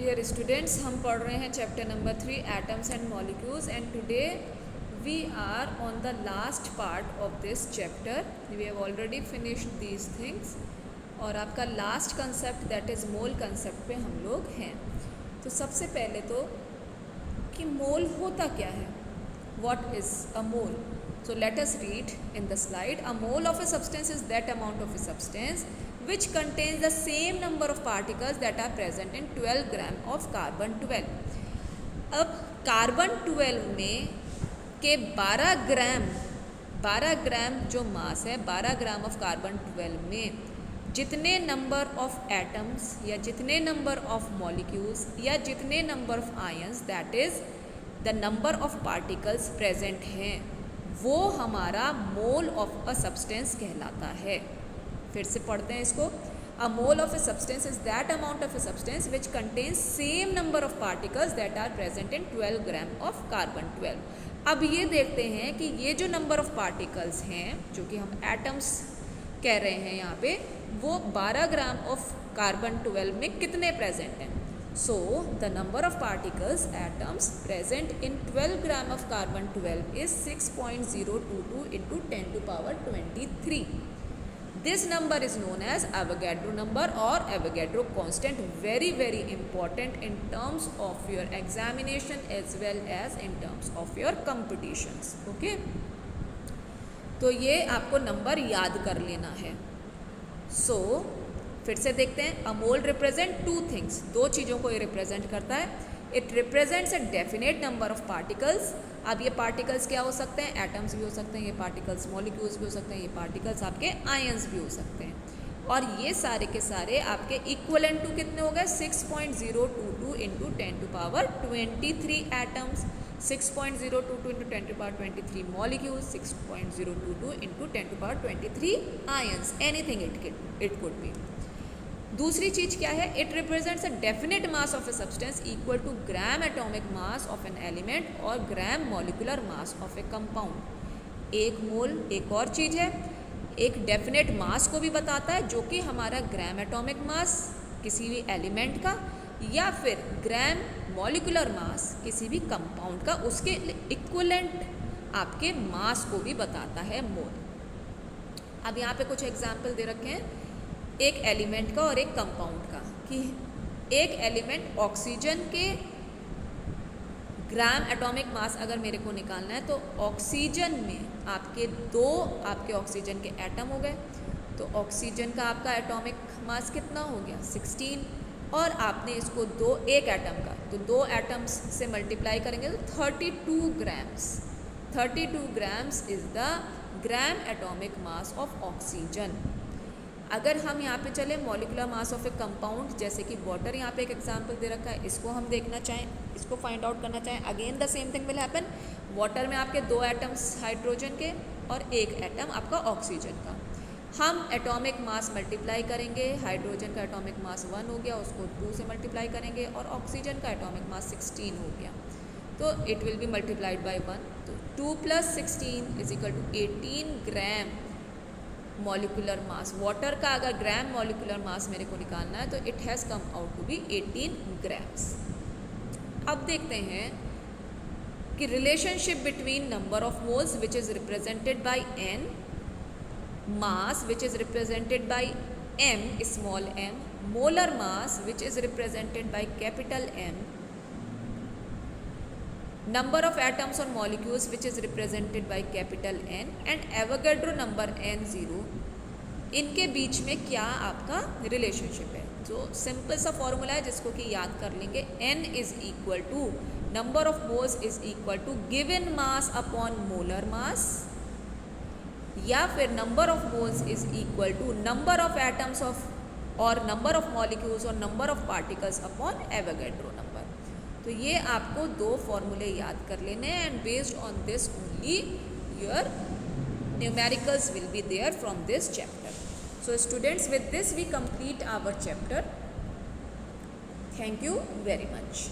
Dear students, हम पढ़ रहे हैं chapter number 3 atoms and molecules and today we are on the last part of this chapter. We have already finished these things और आपका लास्ट concept that is mole concept पे हम लोग हैं. तो सबसे पहले तो कि मोल होता क्या है, what is a mole. So let us read in the slide. A mole of a substance is that amount of a substance which contains the same number of particles that are present in 12 gram of carbon 12. अब carbon 12 में के 12 ग्राम जो मास है, 12 gram of carbon 12 में जितने number of atoms या जितने number of molecules या जितने number of ions that is the number of particles present हैं, वो हमारा मोल ऑफ अ सब्सटेंस कहलाता है. फिर से पढ़ते हैं इसको. A mole of a substance is that amount of a substance which contains same number of particles that are present in 12 gram of carbon 12. अब ये देखते हैं कि ये जो नंबर ऑफ पार्टिकल्स हैं जो कि हम एटम्स कह रहे हैं यहाँ पे, वो 12 ग्राम ऑफ कार्बन 12 में कितने प्रेजेंट हैं. So, the number of particles, atoms present in 12 gram of carbon 12 is 6.022 into 10 to power 23. This number is known as Avogadro number or Avogadro constant. Very, very important in terms of your examination as well as in terms of your competitions. Okay? तो ये आपको number याद कर लेना है. So, फिर से देखते हैं. अ मोल रिप्रेजेंट टू थिंग्स, दो चीज़ों को ये रिप्रेजेंट करता है. It represents a definite number of particles. अब ये पार्टिकल्स क्या हो सकते हैं, एटम्स भी हो सकते हैं, ये पार्टिकल्स मॉलिक्यूल्स भी हो सकते हैं, ये पार्टिकल्स आपके आयंस भी हो सकते हैं. और ये सारे के सारे आपके इक्वलेंट टू कितने हो गए, 6.022 into 10 to power 23 atoms, 6.022 into 10 to power 23 molecules, 6.022 into 10 to power 23 ions. Anything it could be. दूसरी चीज़ क्या है, it represents a definite mass of a substance equal to gram atomic mass of an element और gram molecular mass of a compound. एक mole एक और चीज़ है, एक डेफिनेट मास को भी बताता है जो कि हमारा ग्राम एटॉमिक मास किसी भी एलिमेंट का या फिर ग्राम मॉलिकुलर मास किसी भी कंपाउंड का, उसके इक्वलेंट आपके मास को भी बताता है मोल. अब यहाँ पे कुछ एग्जाम्पल दे रखे हैं एक एलिमेंट का और एक कंपाउंड का, कि एक एलिमेंट ऑक्सीजन के ग्राम एटॉमिक मास अगर मेरे को निकालना है तो ऑक्सीजन में आपके ऑक्सीजन के एटम हो गए, तो ऑक्सीजन का आपका एटॉमिक मास कितना हो गया 16, और आपने इसको एक एटम का तो 2 एटम्स से मल्टीप्लाई करेंगे तो 32 grams. 32 grams is the gram atomic mass of oxygen. अगर हम यहाँ पे चले molecular mass of a compound, जैसे कि वाटर, यहाँ पे एक एग्जांपल दे रखा है, इसको हम देखना चाहें, इसको फाइंड आउट करना चाहें, again the same thing will happen. Water में आपके 2 एटम्स हाइड्रोजन के और 1 एटम आपका ऑक्सीजन का. हम एटॉमिक मास मल्टीप्लाई करेंगे, हाइड्रोजन का एटॉमिक मास 1 हो गया, उसको 2 से मल्टीप्लाई करेंगे, और ऑक्सीजन का एटॉमिक मास 16 हो गया, तो it will be multiplied by 1. तो 2 + 16 is equal to 18 gram molecular mass. Water का अगर ग्राम मॉलिकुलर मास मेरे को निकालना है तो it has come out to be 18 grams. अब देखते हैं कि relationship between number of moles which is represented by n, mass which is represented by m small m, molar mass which is represented by capital M, number of atoms or molecules which is represented by capital N, and Avogadro number n0. इनके बीच में क्या आपका relationship है. जो simple सा formula है जिसको कि याद कर लेंगे, n is equal to number of moles is equal to given mass upon molar mass, या फिर number of moles is equal to number of atoms of और नंबर ऑफ मॉलिक्यूल्स और number of particles upon Avogadro number. तो ये आपको 2 फॉर्मूले याद कर लेने हैं, and based on this only your numericals will be there from this chapter. So students, with this we complete our chapter. Thank you very much.